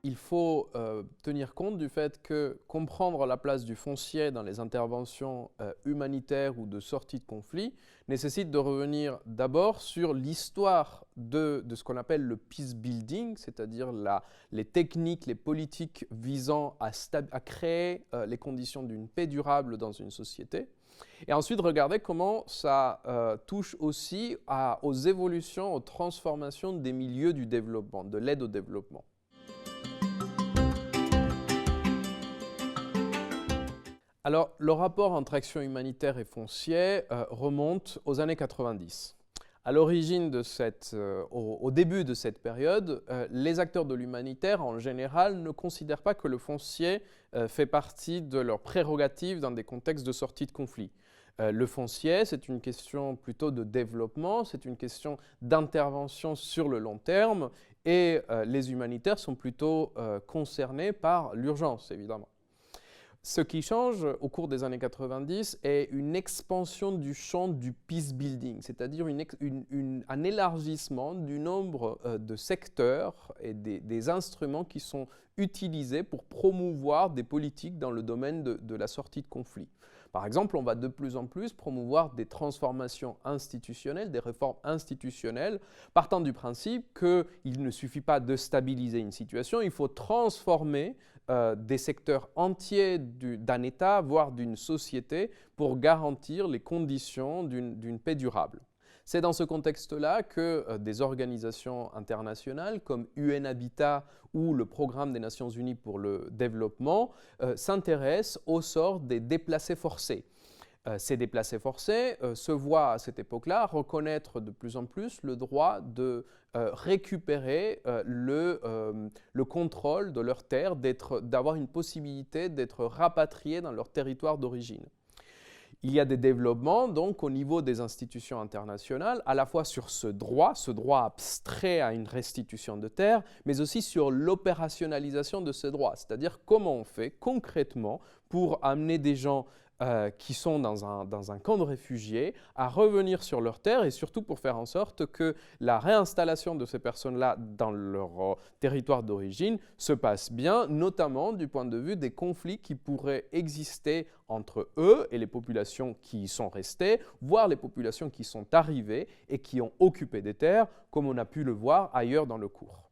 il faut tenir compte du fait que comprendre la place du foncier dans les interventions humanitaires ou de sortie de conflit nécessite de revenir d'abord sur l'histoire de ce qu'on appelle le peace building, c'est-à-dire les techniques, les politiques visant à créer les conditions d'une paix durable dans une société. Et ensuite, regarder comment ça touche aussi aux évolutions, aux transformations des milieux du développement, de l'aide au développement. Alors, le rapport entre action humanitaire et foncier remonte aux années 90. À l'origine au début de cette période, les acteurs de l'humanitaire, en général, ne considèrent pas que le foncier fait partie de leurs prérogatives dans des contextes de sortie de conflit. Le foncier, c'est une question plutôt de développement, c'est une question d'intervention sur le long terme, et les humanitaires sont plutôt concernés par l'urgence, évidemment. Ce qui change au cours des années 90 est une expansion du champ du peace building, c'est-à-dire un élargissement du nombre de secteurs et des instruments qui sont utilisés pour promouvoir des politiques dans le domaine de la sortie de conflit. Par exemple, on va de plus en plus promouvoir des transformations institutionnelles, des réformes institutionnelles, partant du principe qu'il ne suffit pas de stabiliser une situation, il faut transformer des secteurs entiers d'un État, voire d'une société, pour garantir les conditions d'une paix durable. C'est dans ce contexte-là que des organisations internationales comme UN Habitat ou le Programme des Nations Unies pour le développement s'intéressent au sort des déplacés forcés. Ces déplacés forcés se voient à cette époque-là reconnaître de plus en plus le droit de récupérer le contrôle de leurs terres, d'avoir une possibilité d'être rapatriés dans leur territoire d'origine. Il y a des développements donc au niveau des institutions internationales, à la fois sur ce droit abstrait à une restitution de terre, mais aussi sur l'opérationnalisation de ce droit, c'est-à-dire comment on fait concrètement pour amener des gens qui sont dans un camp de réfugiés à revenir sur leur terre et surtout pour faire en sorte que la réinstallation de ces personnes-là dans leur territoire d'origine se passe bien, notamment du point de vue des conflits qui pourraient exister entre eux et les populations qui y sont restées, voire les populations qui sont arrivées et qui ont occupé des terres, comme on a pu le voir ailleurs dans le cours.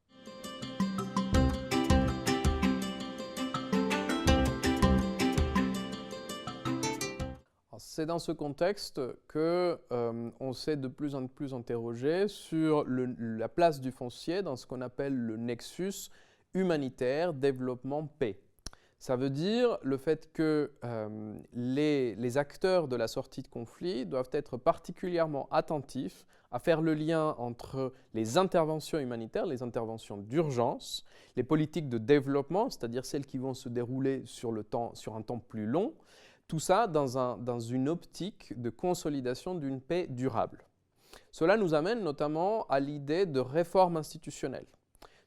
C'est dans ce contexte qu'on s'est de plus en plus interrogé sur la place du foncier dans ce qu'on appelle le nexus humanitaire, développement, paix. Ça veut dire le fait que les acteurs de la sortie de conflit doivent être particulièrement attentifs à faire le lien entre les interventions humanitaires, les interventions d'urgence, les politiques de développement, c'est-à-dire celles qui vont se dérouler sur un temps plus long, tout ça dans une optique de consolidation d'une paix durable. Cela nous amène notamment à l'idée de réforme institutionnelle.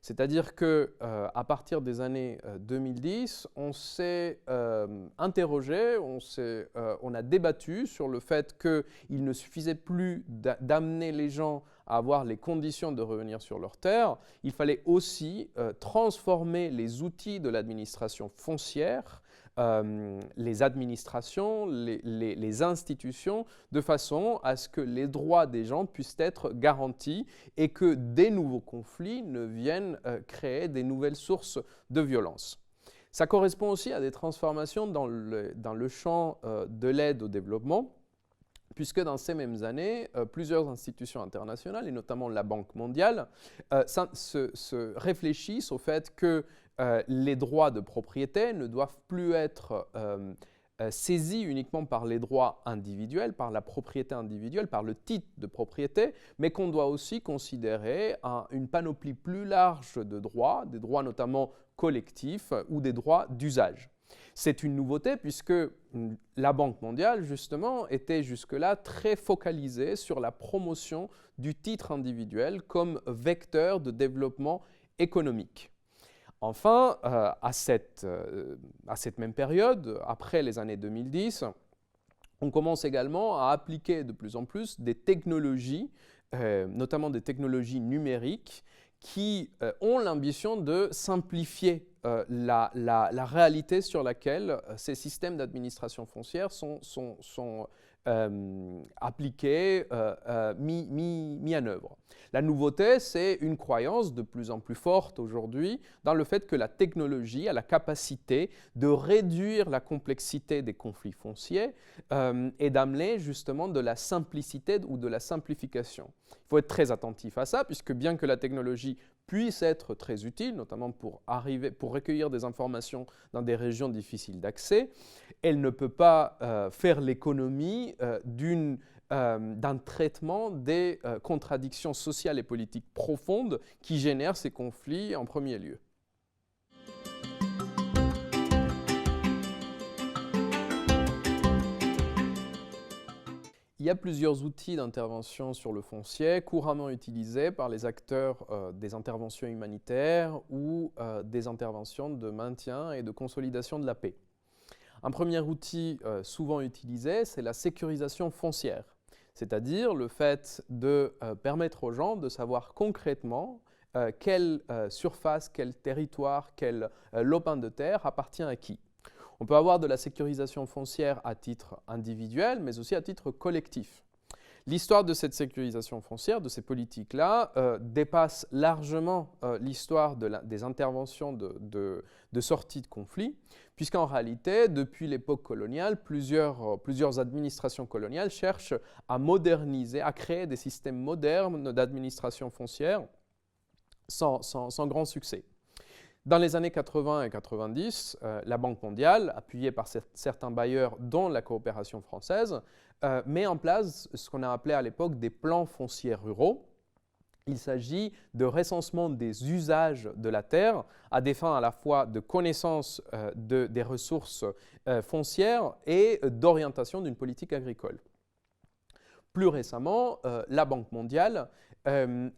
C'est-à-dire qu'à partir des années 2010, on s'est interrogé, on a débattu sur le fait qu'il ne suffisait plus d'amener les gens à avoir les conditions de revenir sur leur terre, il fallait aussi transformer les outils de l'administration foncière, les administrations, les institutions, de façon à ce que les droits des gens puissent être garantis et que des nouveaux conflits ne viennent créer des nouvelles sources de violence. Ça correspond aussi à des transformations dans le champ de l'aide au développement, puisque dans ces mêmes années, plusieurs institutions internationales, et notamment la Banque mondiale, se réfléchissent au fait que les droits de propriété ne doivent plus être saisis uniquement par les droits individuels, par la propriété individuelle, par le titre de propriété, mais qu'on doit aussi considérer une panoplie plus large de droits, des droits notamment collectifs ou des droits d'usage. C'est une nouveauté puisque la Banque mondiale, justement, était jusque-là très focalisée sur la promotion du titre individuel comme vecteur de développement économique. Enfin, à cette même période, après les années 2010, on commence également à appliquer de plus en plus des technologies, notamment des technologies numériques, qui ont l'ambition de simplifier la réalité sur laquelle ces systèmes d'administration foncière sont appliqués, mis en œuvre. La nouveauté, c'est une croyance de plus en plus forte aujourd'hui dans le fait que la technologie a la capacité de réduire la complexité des conflits fonciers et d'amener justement de la simplicité ou de la simplification. Il faut être très attentif à ça, puisque bien que la technologie puisse être très utile, notamment pour recueillir des informations dans des régions difficiles d'accès, elle ne peut pas faire l'économie d'un traitement des contradictions sociales et politiques profondes qui génèrent ces conflits en premier lieu. Il y a plusieurs outils d'intervention sur le foncier couramment utilisés par les acteurs des interventions humanitaires ou des interventions de maintien et de consolidation de la paix. Un premier outil souvent utilisé, c'est la sécurisation foncière, c'est-à-dire le fait de permettre aux gens de savoir concrètement quelle surface, quel territoire, quel lopin de terre appartient à qui. On peut avoir de la sécurisation foncière à titre individuel, mais aussi à titre collectif. L'histoire de cette sécurisation foncière, de ces politiques-là, dépasse largement l'histoire des interventions de sortie de conflit, puisqu'en réalité, depuis l'époque coloniale, plusieurs administrations coloniales cherchent à moderniser, à créer des systèmes modernes d'administration foncière sans grand succès. Dans les années 80 et 90, la Banque mondiale, appuyée par certains bailleurs dont la coopération française, met en place ce qu'on a appelé à l'époque des plans fonciers ruraux. Il s'agit de recensement des usages de la terre à des fins à la fois de connaissance des ressources foncières et d'orientation d'une politique agricole. Plus récemment, la Banque mondiale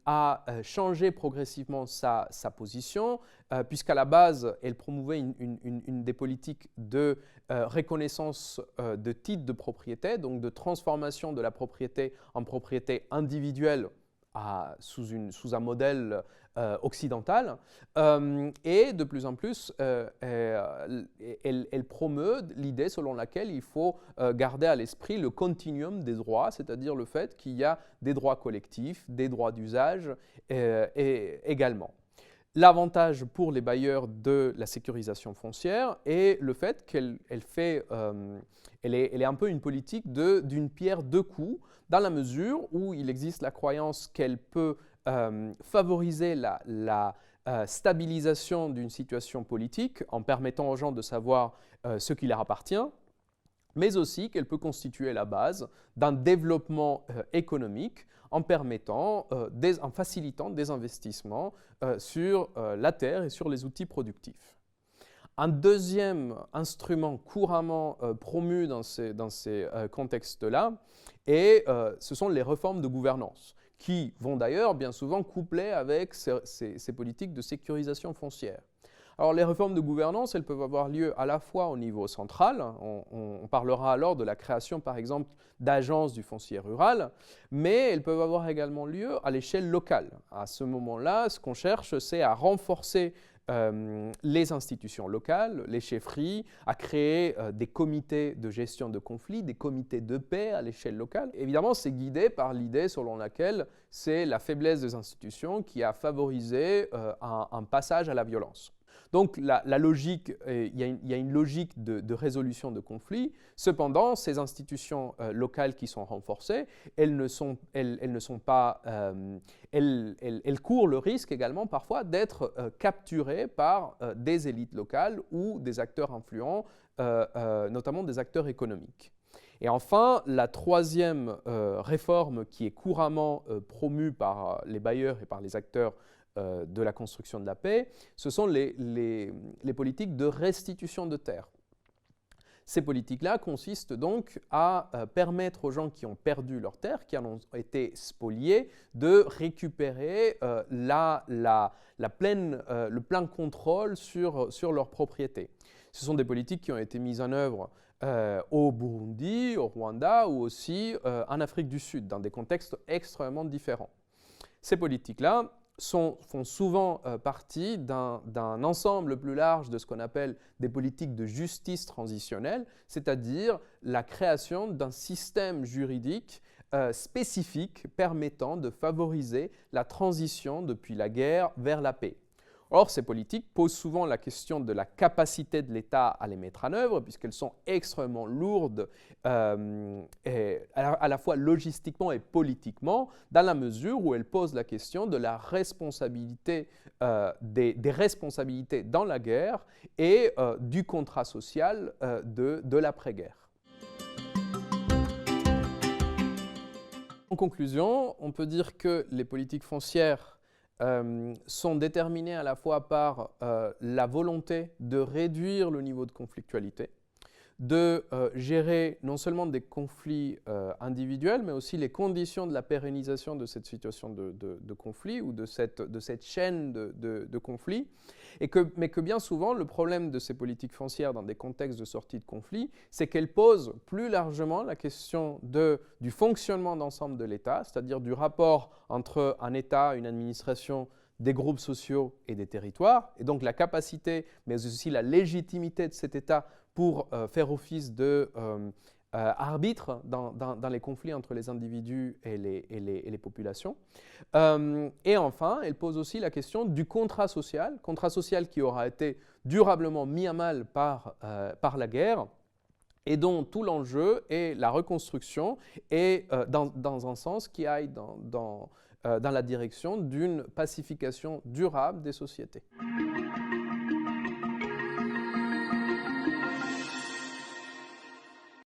a changé progressivement sa position, puisqu'à la base, elle promouvait une des politiques de reconnaissance de titres de propriété, donc de transformation de la propriété en propriété individuelle sous un modèle occidental, et de plus en plus, elle promeut l'idée selon laquelle il faut garder à l'esprit le continuum des droits, c'est-à-dire le fait qu'il y a des droits collectifs, des droits d'usage également. L'avantage pour les bailleurs de la sécurisation foncière est le fait qu'elle est un peu une politique d'une pierre deux coups, dans la mesure où il existe la croyance qu'elle peut favoriser la stabilisation d'une situation politique en permettant aux gens de savoir ce qui leur appartient, mais aussi qu'elle peut constituer la base d'un développement économique en facilitant des investissements sur la terre et sur les outils productifs. Un deuxième instrument couramment promu dans ces contextes-là, ce sont les réformes de gouvernance, qui vont d'ailleurs bien souvent coupler avec ces politiques de sécurisation foncière. Alors les réformes de gouvernance, elles peuvent avoir lieu à la fois au niveau central, on parlera alors de la création par exemple d'agences du foncier rural, mais elles peuvent avoir également lieu à l'échelle locale. À ce moment-là, ce qu'on cherche, c'est à renforcer les institutions locales, les chefferies, à créer des comités de gestion de conflits, des comités de paix à l'échelle locale. Évidemment, c'est guidé par l'idée selon laquelle c'est la faiblesse des institutions qui a favorisé un passage à la violence. Donc la logique, il y a une logique de résolution de conflits. Cependant, ces institutions locales qui sont renforcées, elles courent le risque également parfois d'être capturées par des élites locales ou des acteurs influents, notamment des acteurs économiques. Et enfin, la troisième réforme qui est couramment promue par les bailleurs et par les acteurs de la construction de la paix, ce sont les politiques de restitution de terres. Ces politiques-là consistent donc à permettre aux gens qui ont perdu leurs terres, qui en ont été spoliés, de récupérer le plein contrôle sur leur propriété. Ce sont des politiques qui ont été mises en œuvre au Burundi, au Rwanda ou aussi en Afrique du Sud, dans des contextes extrêmement différents. Ces politiques-là font souvent partie d'un ensemble plus large de ce qu'on appelle des politiques de justice transitionnelle, c'est-à-dire la création d'un système juridique spécifique permettant de favoriser la transition depuis la guerre vers la paix. Or, ces politiques posent souvent la question de la capacité de l'État à les mettre en œuvre, puisqu'elles sont extrêmement lourdes et à la fois logistiquement et politiquement, dans la mesure où elles posent la question de la responsabilité, des responsabilités dans la guerre et du contrat social de l'après-guerre. En conclusion, on peut dire que les politiques foncières sont déterminés à la fois par la volonté de réduire le niveau de conflictualité, de gérer non seulement des conflits individuels, mais aussi les conditions de la pérennisation de cette situation de conflit ou de cette chaîne de conflits, mais que bien souvent, le problème de ces politiques foncières dans des contextes de sortie de conflit, c'est qu'elles posent plus largement la question du fonctionnement d'ensemble de l'État, c'est-à-dire du rapport entre un État, une administration, des groupes sociaux et des territoires, et donc la capacité, mais aussi la légitimité de cet État pour faire office d'arbitre dans les conflits entre les individus et les populations. Et enfin, elle pose aussi la question du contrat social qui aura été durablement mis à mal par la guerre, et dont tout l'enjeu est la reconstruction et dans un sens qui aille dans la direction d'une pacification durable des sociétés.